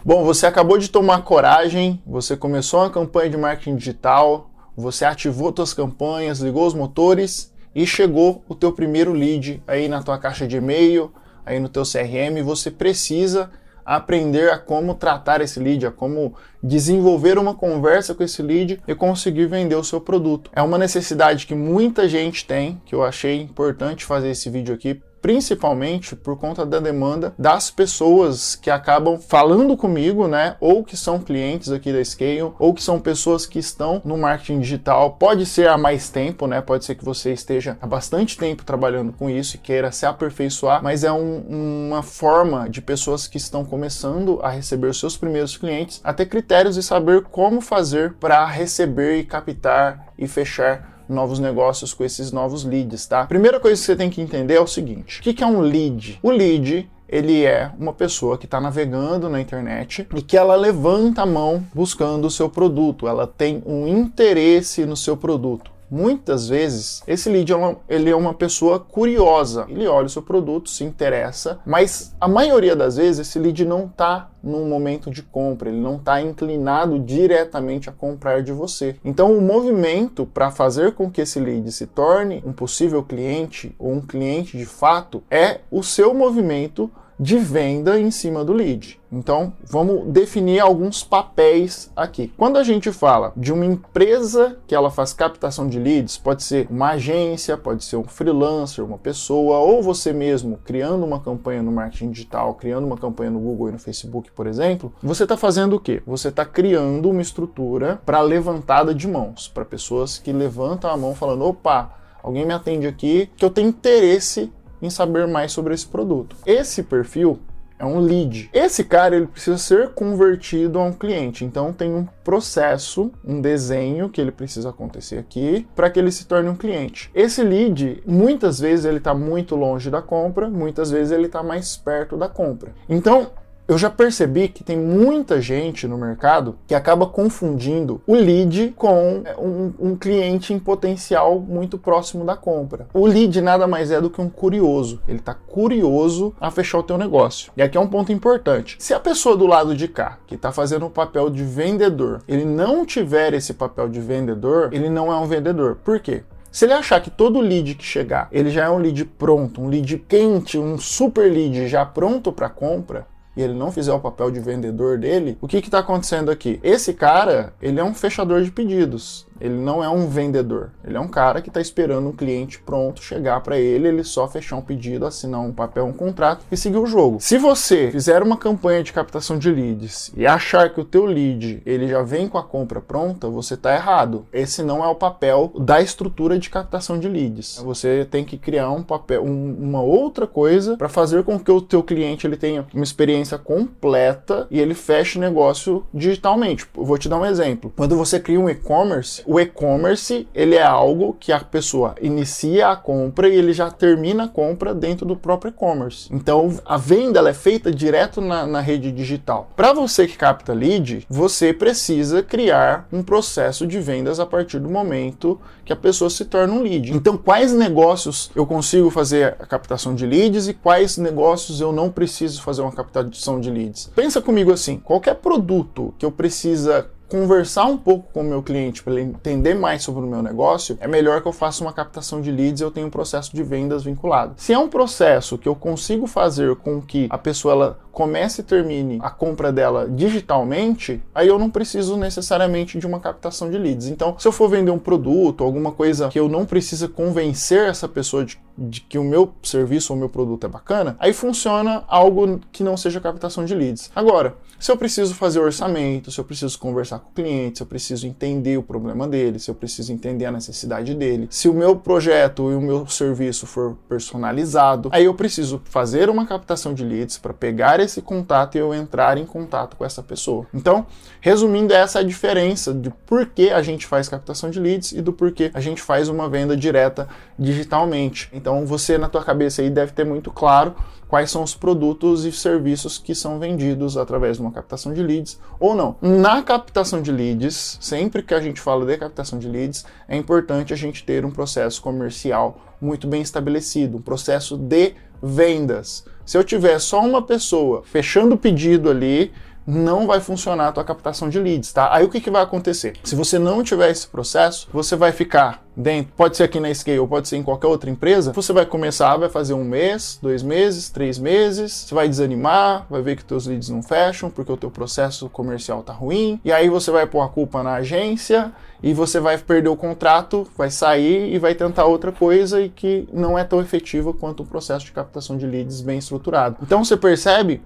Bom, você acabou de tomar coragem, você começou uma campanha de marketing digital, você ativou suas campanhas, ligou os motores e chegou o teu primeiro lead aí na tua caixa de e-mail, aí no teu CRM. Você precisa aprender a como tratar esse lead, a como desenvolver uma conversa com esse lead e conseguir vender o seu produto. É uma necessidade que muita gente tem, que eu achei importante fazer esse vídeo aqui, principalmente por conta da demanda das pessoas que acabam falando comigo, né, ou que são clientes aqui da Scale, ou que são pessoas que estão no marketing digital. Pode ser há mais tempo, né, pode ser que você esteja há bastante tempo trabalhando com isso e queira se aperfeiçoar, mas é uma forma de pessoas que estão começando a receber os seus primeiros clientes a ter critérios e saber como fazer para receber e captar e fechar novos negócios com esses novos leads, tá? Primeira coisa que você tem que entender é o seguinte: o que é um lead? O lead, ele é uma pessoa que está navegando na internet e que ela levanta a mão buscando o seu produto, ela tem um interesse no seu produto. Muitas vezes, esse lead ele é uma pessoa curiosa, ele olha o seu produto, se interessa, mas a maioria das vezes esse lead não está num momento de compra, ele não está inclinado diretamente a comprar de você. Então o movimento para fazer com que esse lead se torne um possível cliente ou um cliente de fato é o seu movimento de venda em cima do lead. Então, vamos definir alguns papéis aqui. Quando a gente fala de uma empresa que ela faz captação de leads, pode ser uma agência, pode ser um freelancer, uma pessoa, ou você mesmo criando uma campanha no marketing digital, criando uma campanha no Google e no Facebook, por exemplo, você está fazendo o quê? Você está criando uma estrutura para levantada de mãos, para pessoas que levantam a mão falando: opa, alguém me atende aqui que eu tenho interesse em saber mais sobre esse produto. Esse perfil é um lead. Esse cara, ele precisa ser convertido a um cliente. Então tem um processo, um desenho que ele precisa acontecer aqui para que ele se torne um cliente. Esse lead, muitas vezes ele está muito longe da compra, muitas vezes ele está mais perto da compra. Então, eu já percebi que tem muita gente no mercado que acaba confundindo o lead com um cliente em potencial muito próximo da compra. O lead nada mais é do que um curioso. Ele está curioso a fechar o teu negócio. E aqui é um ponto importante. Se a pessoa do lado de cá, que está fazendo o papel de vendedor, ele não tiver esse papel de vendedor, ele não é um vendedor. Por quê? Se ele achar que todo lead que chegar, ele já é um lead pronto, um lead quente, um super lead já pronto para compra, e ele não fizer o papel de vendedor dele, o que está acontecendo aqui? Esse cara, ele é um fechador de pedidos. Ele não é um vendedor. Ele é um cara que está esperando um cliente pronto chegar para ele só fechar um pedido, assinar um papel, um contrato e seguir o jogo. Se você fizer uma campanha de captação de leads e achar que o teu lead ele já vem com a compra pronta, você está errado. Esse não é o papel da estrutura de captação de leads. Você tem que criar um papel, uma outra coisa para fazer com que o teu cliente ele tenha uma experiência completa e ele feche o negócio digitalmente. Eu vou te dar um exemplo. Quando você cria um e-commerce, o e-commerce, ele é algo que a pessoa inicia a compra e ele já termina a compra dentro do próprio e-commerce. Então, a venda ela é feita direto na rede digital. Para você que capta lead, você precisa criar um processo de vendas a partir do momento que a pessoa se torna um lead. Então, quais negócios eu consigo fazer a captação de leads e quais negócios eu não preciso fazer uma captação de leads? Pensa comigo assim, qualquer produto que eu precisa conversar um pouco com o meu cliente para ele entender mais sobre o meu negócio, é melhor que eu faça uma captação de leads e eu tenha um processo de vendas vinculado. Se é um processo que eu consigo fazer com que a pessoa ela comece e termine a compra dela digitalmente, aí eu não preciso necessariamente de uma captação de leads. Então, se eu for vender um produto, alguma coisa que eu não preciso convencer essa pessoa de que o meu serviço ou o meu produto é bacana, aí funciona algo que não seja captação de leads. Agora, se eu preciso fazer orçamento, se eu preciso conversar com o cliente, se eu preciso entender o problema dele, se eu preciso entender a necessidade dele, se o meu projeto e o meu serviço for personalizado, aí eu preciso fazer uma captação de leads para pegar esse contato e eu entrar em contato com essa pessoa. Então, resumindo, essa é a diferença de por que a gente faz captação de leads e do porquê a gente faz uma venda direta digitalmente. Então, você na tua cabeça aí deve ter muito claro quais são os produtos e serviços que são vendidos através de uma captação de leads ou não. Na captação de leads, sempre que a gente fala de captação de leads, é importante a gente ter um processo comercial muito bem estabelecido, um processo de vendas. Se eu tiver só uma pessoa fechando o pedido ali, não vai funcionar a tua captação de leads, tá? Aí o que vai acontecer? Se você não tiver esse processo, você vai ficar dentro, pode ser aqui na Scale, pode ser em qualquer outra empresa, você vai começar, vai fazer 1 mês, 2 meses, 3 meses, você vai desanimar, vai ver que teus leads não fecham, porque o teu processo comercial tá ruim, e aí você vai pôr a culpa na agência, e você vai perder o contrato, vai sair e vai tentar outra coisa e que não é tão efetiva quanto o processo de captação de leads bem estruturado. Então você percebe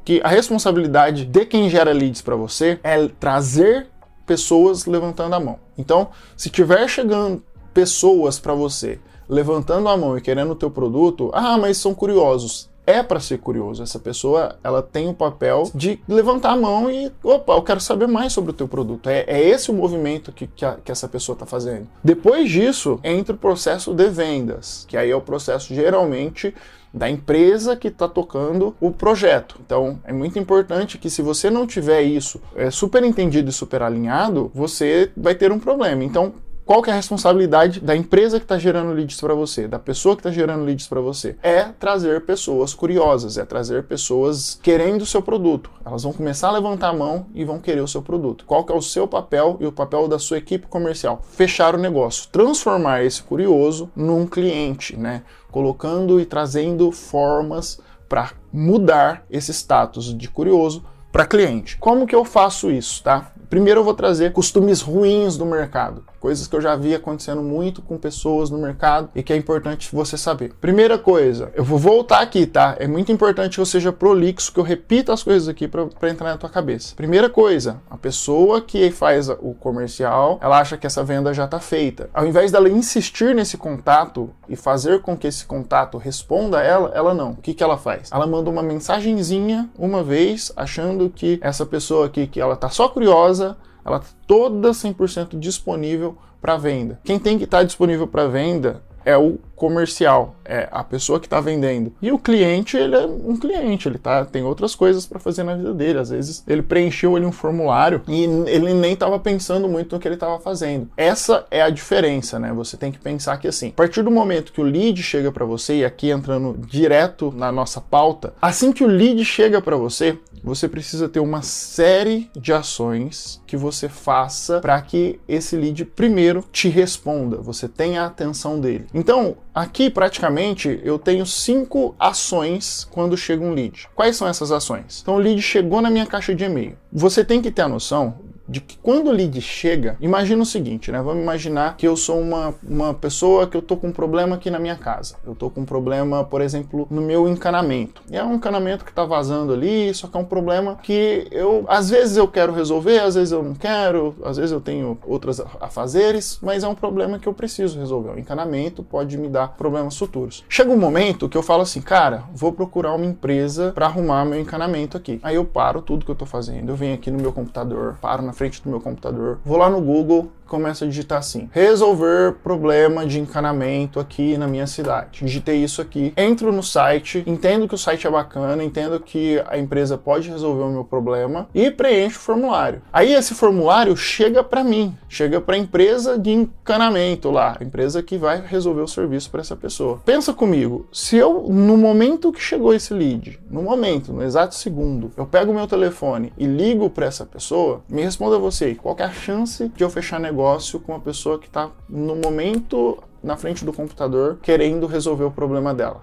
que a responsabilidade de quem gera leads para você é trazer pessoas levantando a mão. Então, se tiver chegando pessoas para você levantando a mão e querendo o teu produto, mas são curiosos. É para ser curioso. Essa pessoa, ela tem o papel de levantar a mão e, opa, eu quero saber mais sobre o teu produto. É esse o movimento que essa pessoa está fazendo. Depois disso, entra o processo de vendas, que aí é o processo geralmente da empresa que está tocando o projeto. Então, é muito importante que se você não tiver isso super entendido e super alinhado, você vai ter um problema. Então, qual que é a responsabilidade da empresa que está gerando leads para você, da pessoa que está gerando leads para você? É trazer pessoas curiosas, é trazer pessoas querendo o seu produto. Elas vão começar a levantar a mão e vão querer o seu produto. Qual que é o seu papel e o papel da sua equipe comercial? Fechar o negócio, transformar esse curioso num cliente, né? Colocando e trazendo formas para mudar esse status de curioso para cliente. Como que eu faço isso, tá? Primeiro eu vou trazer costumes ruins do mercado, coisas que eu já vi acontecendo muito com pessoas no mercado e que é importante você saber. Primeira coisa, eu vou voltar aqui, tá? É muito importante que eu seja prolixo, que eu repita as coisas aqui para entrar na tua cabeça. Primeira coisa, a pessoa que faz o comercial, ela acha que essa venda já tá feita. Ao invés dela insistir nesse contato e fazer com que esse contato responda a ela não. O que ela faz? Ela manda uma mensagenzinha uma vez, achando que essa pessoa aqui, que ela tá só curiosa, ela está toda 100% disponível para venda. Quem tem que estar disponível para venda é o comercial, é a pessoa que está vendendo. E o cliente, ele é um cliente, ele tem outras coisas para fazer na vida dele. Às vezes ele preencheu ali um formulário e ele nem estava pensando muito no que ele estava fazendo. Essa é a diferença, né? Você tem que pensar que assim, a partir do momento que o lead chega para você, e aqui entrando direto na nossa pauta, assim que o lead chega para você, você precisa ter uma série de ações que você faça para que esse lead primeiro te responda, você tenha a atenção dele. Então, aqui praticamente eu tenho 5 ações quando chega um lead. Quais são essas ações? Então, o lead chegou na minha caixa de e-mail. Você tem que ter a noção de que quando o lead chega, imagina o seguinte, né? Vamos imaginar que eu sou uma pessoa que eu tô com um problema aqui na minha casa. Eu tô com um problema, por exemplo, no meu encanamento. E é um encanamento que tá vazando ali, só que é um problema que às vezes eu quero resolver, às vezes eu não quero, às vezes eu tenho outras afazeres, mas é um problema que eu preciso resolver. O encanamento pode me dar problemas futuros. Chega um momento que eu falo assim, cara, vou procurar uma empresa para arrumar meu encanamento aqui. Aí eu paro tudo que eu tô fazendo, eu venho aqui no meu computador, paro na frente do meu computador, vou lá no Google, começo a digitar assim, resolver problema de encanamento aqui na minha cidade. Digitei isso aqui, entro no site, entendo que o site é bacana, entendo que a empresa pode resolver o meu problema e preencho o formulário. Aí esse formulário chega para mim, chega para a empresa de encanamento lá, a empresa que vai resolver o serviço para essa pessoa. Pensa comigo, se eu, no momento que chegou esse lead, no exato segundo, eu pego o meu telefone e ligo para essa pessoa, me responda você, qual que é a chance de eu fechar negócio com uma pessoa que está no momento na frente do computador querendo resolver o problema dela?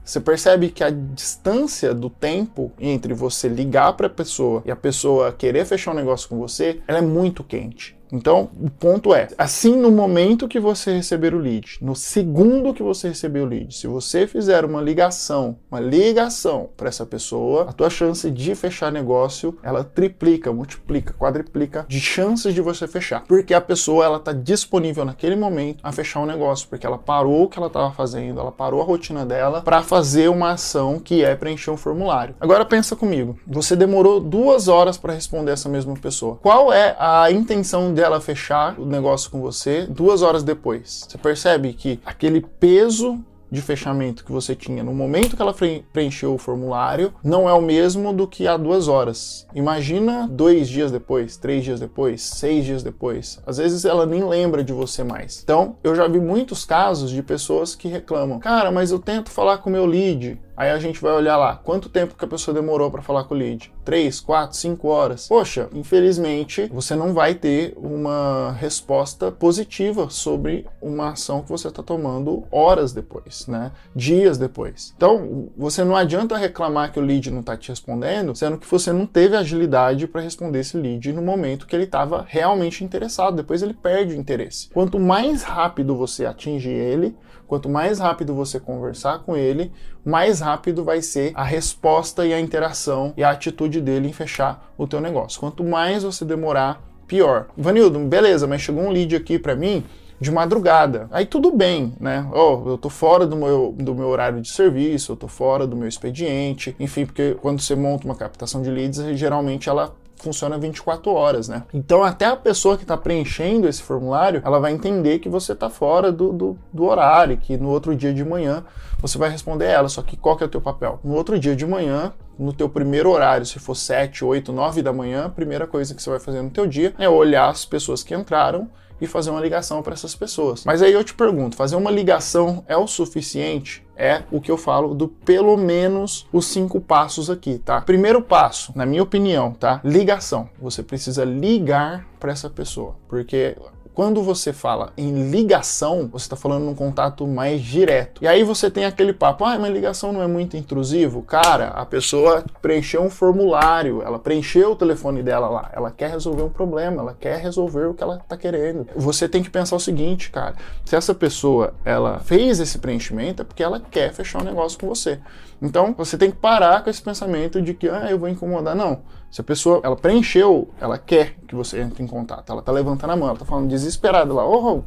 Você percebe que a distância do tempo entre você ligar para a pessoa e a pessoa querer fechar um negócio com você, ela é muito quente. Então, o ponto é, assim no momento que você receber o lead, no segundo que você receber o lead, se você fizer uma ligação para essa pessoa, a tua chance de fechar negócio, ela triplica, multiplica, quadriplica de chances de você fechar. Porque a pessoa, ela tá disponível naquele momento a fechar um negócio, porque ela parou o que ela estava fazendo, ela parou a rotina dela para fazer uma ação que é preencher um formulário. Agora pensa comigo, você demorou 2 horas para responder essa mesma pessoa. Qual é a intenção dela fechar o negócio com você 2 horas depois? Você percebe que aquele peso de fechamento que você tinha no momento que ela preencheu o formulário não é o mesmo do que há 2 horas. Imagina 2 dias depois, 3 dias depois, 6 dias depois. Às vezes ela nem lembra de você mais. Então, eu já vi muitos casos de pessoas que reclamam, cara, mas eu tento falar com o meu lead Aí a gente vai olhar lá, quanto tempo que a pessoa demorou para falar com o lead? 3, 4, 5 horas? Poxa, infelizmente, você não vai ter uma resposta positiva sobre uma ação que você está tomando horas depois, né? Dias depois. Então, você não adianta reclamar que o lead não está te respondendo, sendo que você não teve agilidade para responder esse lead no momento que ele estava realmente interessado. Depois ele perde o interesse. Quanto mais rápido você atinge ele, quanto mais rápido você conversar com ele, mais rápido vai ser a resposta e a interação e a atitude dele em fechar o teu negócio. Quanto mais você demorar, pior. Vanildo, beleza, mas chegou um lead aqui para mim de madrugada. Aí tudo bem, né? Eu tô fora do meu horário de serviço, eu tô fora do meu expediente, enfim, porque quando você monta uma captação de leads, geralmente ela funciona 24 horas, né? Então até a pessoa que está preenchendo esse formulário, ela vai entender que você está fora do horário, que no outro dia de manhã você vai responder ela. Só que qual que é o teu papel? No outro dia de manhã, no teu primeiro horário, se for 7, 8, 9 da manhã, a primeira coisa que você vai fazer no teu dia é olhar as pessoas que entraram e fazer uma ligação para essas pessoas. Mas aí eu te pergunto, fazer uma ligação é o suficiente? É o que eu falo do pelo menos os 5 passos aqui, tá? Primeiro passo, na minha opinião, tá? Ligação. Você precisa ligar para essa pessoa, porque quando você fala em ligação, você está falando num contato mais direto. E aí você tem aquele papo, mas ligação não é muito intrusivo? Cara, a pessoa preencheu um formulário, ela preencheu o telefone dela lá, ela quer resolver um problema, ela quer resolver o que ela está querendo. Você tem que pensar o seguinte, cara, se essa pessoa, ela fez esse preenchimento, é porque ela quer fechar um negócio com você. Então, você tem que parar com esse pensamento de que, eu vou incomodar. Não. Se a pessoa, ela preencheu, ela quer que você entre em contato. Ela tá levantando a mão, ela tá falando desesperada lá,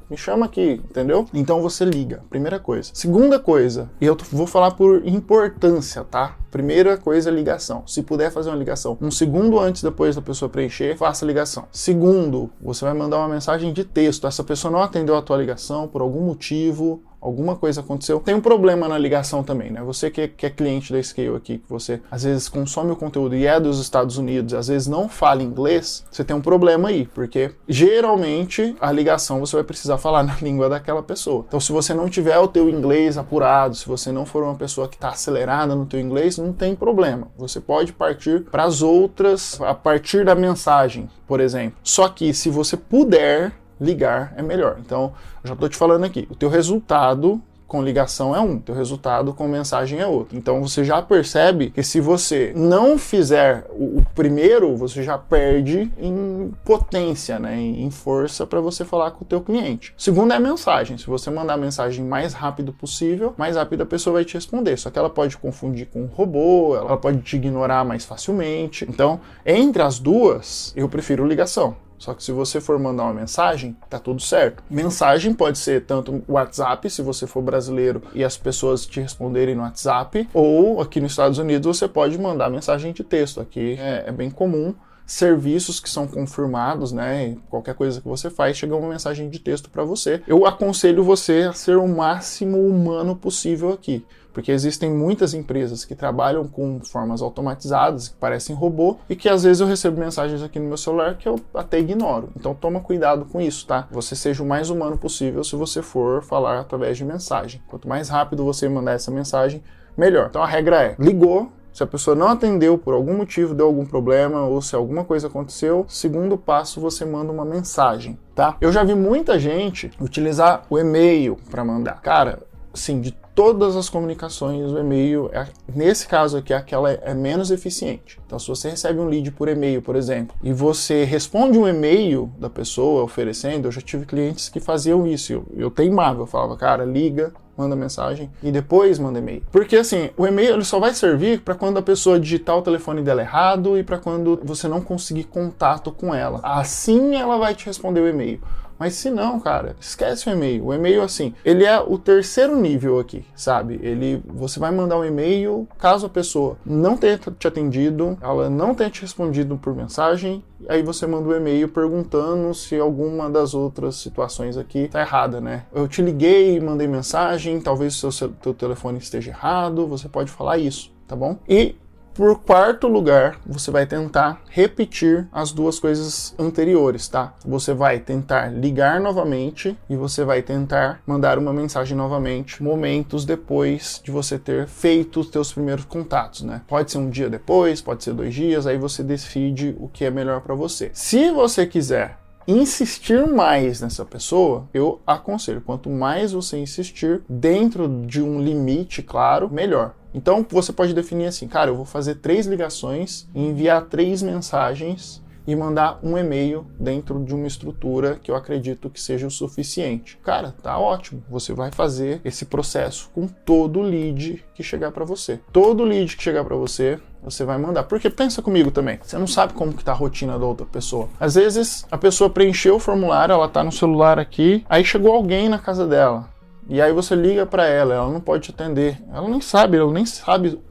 me chama aqui, entendeu? Então você liga, primeira coisa. Segunda coisa, e eu vou falar por importância, tá? Primeira coisa, ligação. Se puder fazer uma ligação 1 segundo antes, depois da pessoa preencher, faça a ligação. Segundo, você vai mandar uma mensagem de texto. Essa pessoa não atendeu a tua ligação por algum motivo, alguma coisa aconteceu. Tem um problema na ligação também, né? Você que é cliente da Scale aqui, que você às vezes consome o conteúdo e é dos Estados Unidos, às vezes não fala inglês, você tem um problema aí, porque geralmente a ligação você vai precisar falar na língua daquela pessoa. Então se você não tiver o teu inglês apurado, se você não for uma pessoa que está acelerada no teu inglês, não tem problema. Você pode partir para as outras a partir da mensagem, por exemplo. Só que se você puder ligar, é melhor. Então, eu já estou te falando aqui, o teu resultado com ligação é um, teu resultado com mensagem é outro. Então você já percebe que se você não fizer o primeiro, você já perde em potência, né, em força para você falar com o teu cliente. O segundo é a mensagem. Se você mandar a mensagem mais rápido possível, mais rápido a pessoa vai te responder. Só que ela pode confundir com um robô, ela pode te ignorar mais facilmente. Então, entre as duas, eu prefiro ligação. Só que se você for mandar uma mensagem, tá tudo certo. Mensagem pode ser tanto WhatsApp, se você for brasileiro e as pessoas te responderem no WhatsApp, ou aqui nos Estados Unidos você pode mandar mensagem de texto. Aqui é bem comum. Serviços que são confirmados, né? Qualquer coisa que você faz, chega uma mensagem de texto para você. Eu aconselho você a ser o máximo humano possível aqui, porque existem muitas empresas que trabalham com formas automatizadas, que parecem robô, e que às vezes eu recebo mensagens aqui no meu celular que eu até ignoro. Então toma cuidado com isso, tá? Você seja o mais humano possível se você for falar através de mensagem. Quanto mais rápido você mandar essa mensagem, melhor. Então a regra é, ligou, se a pessoa não atendeu por algum motivo, deu algum problema, ou se alguma coisa aconteceu, segundo passo, você manda uma mensagem, tá? Eu já vi muita gente utilizar o e-mail para mandar. Cara, assim, de todas as comunicações, o e-mail, nesse caso aqui, aquela é menos eficiente. Então, se você recebe um lead por e-mail, por exemplo, e você responde um e-mail da pessoa oferecendo, eu já tive clientes que faziam isso. Eu teimava, eu falava, cara, liga, manda mensagem e depois manda e-mail. Porque assim, o e-mail ele só vai servir para quando a pessoa digitar o telefone dela errado e para quando você não conseguir contato com ela. Assim ela vai te responder o e-mail. Mas se não, cara, esquece o e-mail. O e-mail, assim, ele é o terceiro nível aqui, sabe? Você vai mandar um e-mail caso a pessoa não tenha te atendido, ela não tenha te respondido por mensagem, aí você manda um e-mail perguntando se alguma das outras situações aqui tá errada, né? Eu te liguei e mandei mensagem, talvez o teu telefone esteja errado, você pode falar isso, tá bom? E por quarto lugar, você vai tentar repetir as duas coisas anteriores, tá? Você vai tentar ligar novamente e você vai tentar mandar uma mensagem novamente momentos depois de você ter feito os teus primeiros contatos, né? Pode ser um dia depois, pode ser 2 dias, aí você decide o que é melhor para você. Se você quiser insistir mais nessa pessoa, eu aconselho, quanto mais você insistir dentro de um limite claro, melhor. Então você pode definir assim, cara, eu vou fazer 3 ligações, enviar 3 mensagens e mandar um e-mail dentro de uma estrutura que eu acredito que seja o suficiente. Cara, tá ótimo. Você vai fazer esse processo com todo lead que chegar para você. Todo lead que chegar para você, você vai mandar. Porque pensa comigo também, você não sabe como que tá a rotina da outra pessoa. Às vezes a pessoa preencheu o formulário, ela tá no celular aqui, aí chegou alguém na casa dela. E aí você liga para ela não pode te atender. Ela nem sabe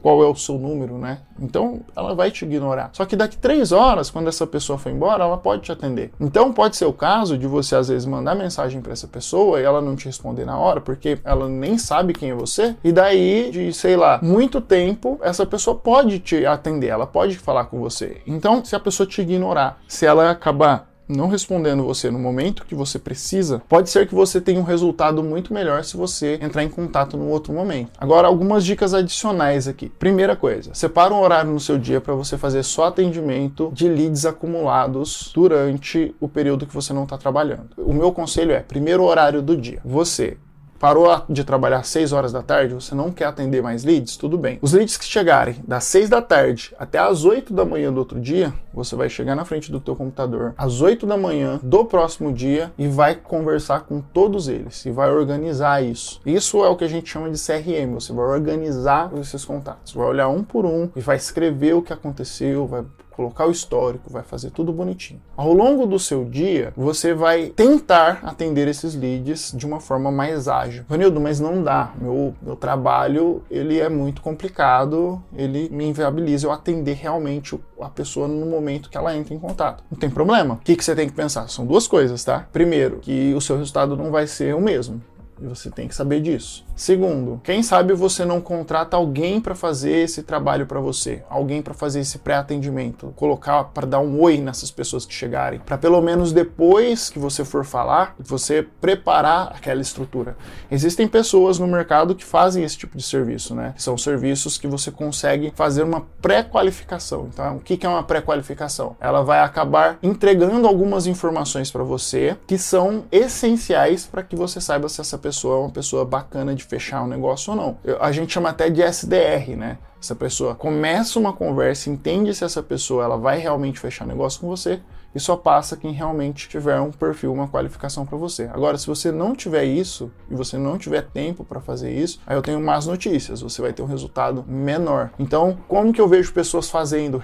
qual é o seu número, né? Então ela vai te ignorar. Só que daqui 3 horas, quando essa pessoa for embora, ela pode te atender. Então pode ser o caso de você às vezes mandar mensagem para essa pessoa e ela não te responder na hora, porque ela nem sabe quem é você. E daí, de sei lá, muito tempo, essa pessoa pode te atender, ela pode falar com você. Então, se a pessoa te ignorar, se ela acabar não respondendo você no momento que você precisa, pode ser que você tenha um resultado muito melhor se você entrar em contato no outro momento. Agora, algumas dicas adicionais aqui. Primeira coisa, separa um horário no seu dia para você fazer só atendimento de leads acumulados durante o período que você não está trabalhando. O meu conselho é, primeiro horário do dia, você parou de trabalhar às 6 horas da tarde, você não quer atender mais leads? Tudo bem. Os leads que chegarem das 6 da tarde até às 8 da manhã do outro dia, você vai chegar na frente do teu computador às 8 da manhã do próximo dia e vai conversar com todos eles e vai organizar isso. Isso é o que a gente chama de CRM, você vai organizar esses contatos, vai olhar um por um e vai escrever o que aconteceu, vai colocar o histórico, vai fazer tudo bonitinho. Ao longo do seu dia, você vai tentar atender esses leads de uma forma mais ágil. Vanildo, mas não dá. Meu trabalho, ele é muito complicado, ele me inviabiliza eu atender realmente a pessoa no momento que ela entra em contato. Não tem problema. O que você tem que pensar? São 2 coisas, tá? Primeiro, que o seu resultado não vai ser o mesmo. E você tem que saber disso. Segundo, quem sabe você não contrata alguém para fazer esse trabalho para você, alguém para fazer esse pré-atendimento, colocar para dar um oi nessas pessoas que chegarem, para pelo menos depois que você for falar, você preparar aquela estrutura. Existem pessoas no mercado que fazem esse tipo de serviço, né? São serviços que você consegue fazer uma pré-qualificação. Então, o que é uma pré-qualificação? Ela vai acabar entregando algumas informações para você que são essenciais para que você saiba se essa pessoa é uma pessoa bacana de fechar um negócio ou não. A gente chama até de SDR, né? Essa pessoa começa uma conversa, entende se essa pessoa ela vai realmente fechar negócio com você e só passa quem realmente tiver um perfil, uma qualificação para você. Agora, se você não tiver isso e você não tiver tempo para fazer isso, aí eu tenho más notícias, você vai ter um resultado menor. Então, como que eu vejo pessoas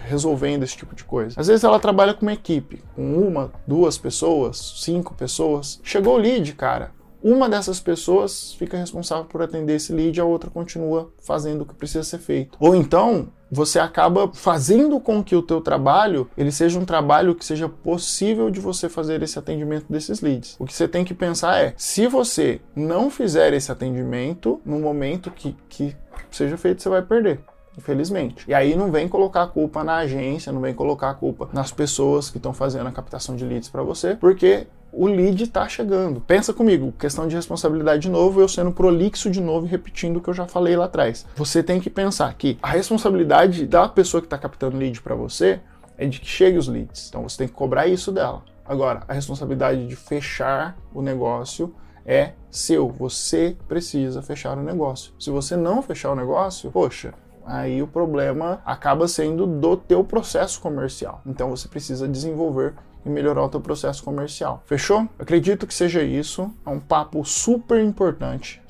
resolvendo esse tipo de coisa? Às vezes ela trabalha com uma equipe, com 1, 2 pessoas, 5 pessoas. Chegou o lead, cara. Uma dessas pessoas fica responsável por atender esse lead, a outra continua fazendo o que precisa ser feito. Ou então, você acaba fazendo com que o teu trabalho, ele seja um trabalho que seja possível de você fazer esse atendimento desses leads. O que você tem que pensar é, se você não fizer esse atendimento, no momento que seja feito, você vai perder. Infelizmente. E aí não vem colocar a culpa na agência, não vem colocar a culpa nas pessoas que estão fazendo a captação de leads para você, porque o lead está chegando. Pensa comigo, questão de responsabilidade de novo, eu sendo prolixo de novo e repetindo o que eu já falei lá atrás. Você tem que pensar que a responsabilidade da pessoa que está captando lead para você é de que chegue os leads. Então você tem que cobrar isso dela. Agora, a responsabilidade de fechar o negócio é seu. Você precisa fechar o negócio. Se você não fechar o negócio, poxa, aí o problema acaba sendo do teu processo comercial. Então você precisa desenvolver e melhorar o teu processo comercial. Fechou? Acredito que seja isso. É um papo super importante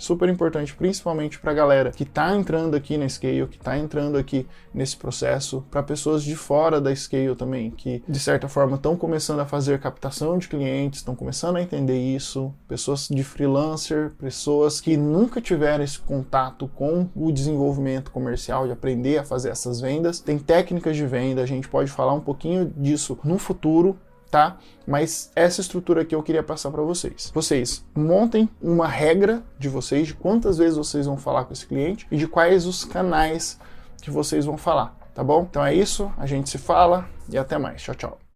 principalmente para a galera que está entrando aqui na Scale, que está entrando aqui nesse processo, para pessoas de fora da Scale também, que de certa forma estão começando a fazer captação de clientes, estão começando a entender isso, pessoas de freelancer, pessoas que nunca tiveram esse contato com o desenvolvimento comercial, de aprender a fazer essas vendas. Tem técnicas de venda, a gente pode falar um pouquinho disso no futuro, tá? Mas essa estrutura aqui eu queria passar para vocês. Vocês montem uma regra de vocês, de quantas vezes vocês vão falar com esse cliente e de quais os canais que vocês vão falar. tá bom? Então é isso, a gente se fala e até mais. Tchau, tchau.